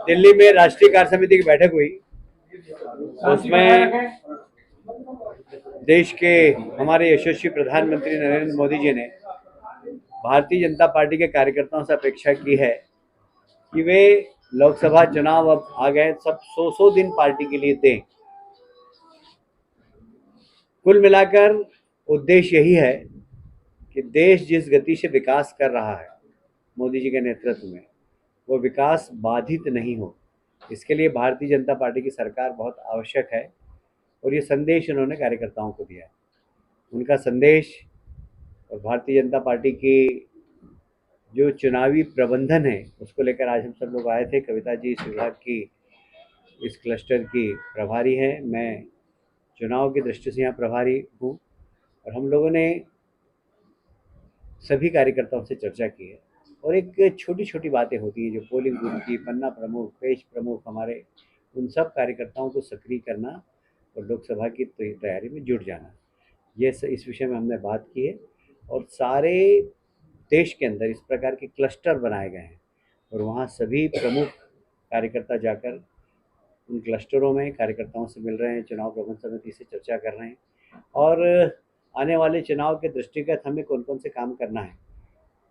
दिल्ली में राष्ट्रीय कार्य समिति की बैठक हुई। उसमें देश के हमारे यशस्वी प्रधानमंत्री नरेंद्र मोदी जी ने भारतीय जनता पार्टी के कार्यकर्ताओं से अपेक्षा की है कि वे लोकसभा चुनाव अब आ गए, सब 100 दिन पार्टी के लिए दें। कुल मिलाकर उद्देश्य यही है कि देश जिस गति से विकास कर रहा है मोदी जी के नेतृत्व में, वो विकास बाधित नहीं हो। इसके लिए भारतीय जनता पार्टी की सरकार बहुत आवश्यक है और ये संदेश उन्होंने कार्यकर्ताओं को दिया है। उनका संदेश और भारतीय जनता पार्टी की जो चुनावी प्रबंधन है उसको लेकर आज हम सब लोग आए थे। कविता जी इस विभाग की, इस क्लस्टर की प्रभारी हैं, मैं चुनाव की दृष्टि से यहाँ प्रभारी हूँ और हम लोगों ने सभी कार्यकर्ताओं से चर्चा की है और एक छोटी छोटी बातें होती हैं जो पोलिंग बूथ की, पन्ना प्रमुख, पेज प्रमुख, हमारे उन सब कार्यकर्ताओं को सक्रिय करना और लोकसभा की तैयारी में जुट जाना, ये इस विषय में हमने बात की है। और सारे देश के अंदर इस प्रकार के क्लस्टर बनाए गए हैं और वहाँ सभी प्रमुख कार्यकर्ता जाकर उन क्लस्टरों में कार्यकर्ताओं से मिल रहे हैं, चुनाव प्रबंध समिति से चर्चा कर रहे हैं और आने वाले चुनाव के दृष्टिगत हमें कौन कौन से काम करना है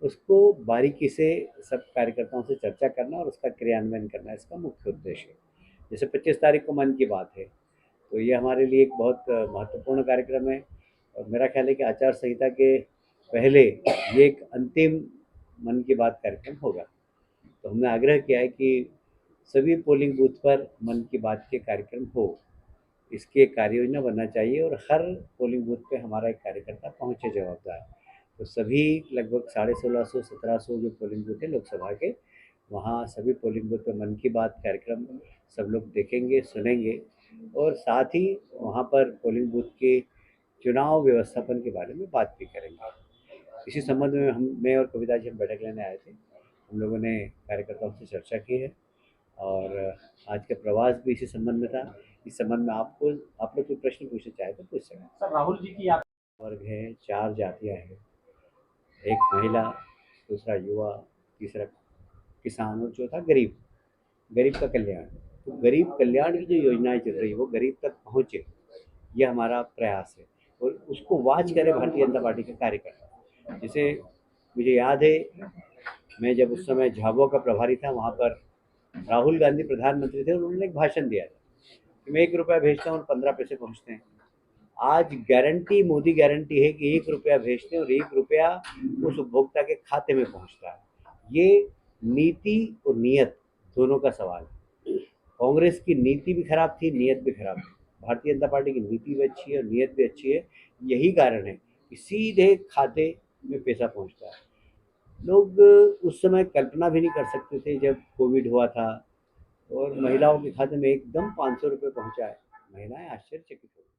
उसको बारीकी से सब कार्यकर्ताओं से चर्चा करना और उसका क्रियान्वयन करना इसका मुख्य उद्देश्य है। जैसे 25 तारीख को मन की बात है, तो ये हमारे लिए एक बहुत महत्वपूर्ण कार्यक्रम है और मेरा ख्याल है कि आचार संहिता के पहले ये एक अंतिम मन की बात कार्यक्रम होगा। तो हमने आग्रह किया है कि सभी पोलिंग बूथ पर मन की बात के कार्यक्रम हो, इसकी एक कार्य योजना बनना चाहिए और हर पोलिंग बूथ पे हमारा एक कार्यकर्ता पहुँचे जवाबदार। तो सभी लगभग 1650-1700 जो पोलिंग बूथ है लोकसभा के, वहाँ सभी पोलिंग बूथ पे मन की बात कार्यक्रम सब लोग देखेंगे, सुनेंगे और साथ ही वहाँ पर पोलिंग बूथ के चुनाव व्यवस्थापन के बारे में बात भी करेंगे। इसी संबंध में मैं और कविता जी हम बैठक लेने आए थे। हम लोगों ने कार्यकर्ताओं से चर्चा की है और आज का प्रवास भी इसी संबंध में था। इस संबंध में आप लोग कोई प्रश्न पूछना चाहे तो पूछ सकते। सर, राहुल जी की आप वर्ग है, 4 जातियाँ हैं, एक महिला, दूसरा युवा, तीसरा किसान और चौथा गरीब। गरीब का कल्याण, तो गरीब कल्याण की जो योजनाएं चल रही है वो गरीब तक पहुँचे, ये हमारा प्रयास है और उसको वाच करे भारतीय जनता पार्टी के कार्यकर्ता। जैसे मुझे याद है, मैं जब उस समय झाबुआ का प्रभारी था, वहाँ पर राहुल गांधी प्रधानमंत्री थे और उन्होंने एक भाषण दिया था कि मैं 1 रुपया भेजता हूँ और 15 पैसे पहुँचते हैं। आज गारंटी, मोदी गारंटी है कि 1 रुपया भेजते हैं और 1 रुपया उस उपभोक्ता के खाते में पहुँचता है। ये नीति और नियत दोनों का सवाल है। कांग्रेस की नीति भी खराब थी, नियत भी खराब थी। भारतीय जनता पार्टी की नीति भी अच्छी है और नियत भी अच्छी है। यही कारण है कि सीधे खाते में पैसा पहुँचता है। लोग उस समय कल्पना भी नहीं कर सकते थे जब कोविड हुआ था और महिलाओं के खाते में एकदम 500 रुपये पहुँचा है। महिलाएं आश्चर्यचकित हो गई।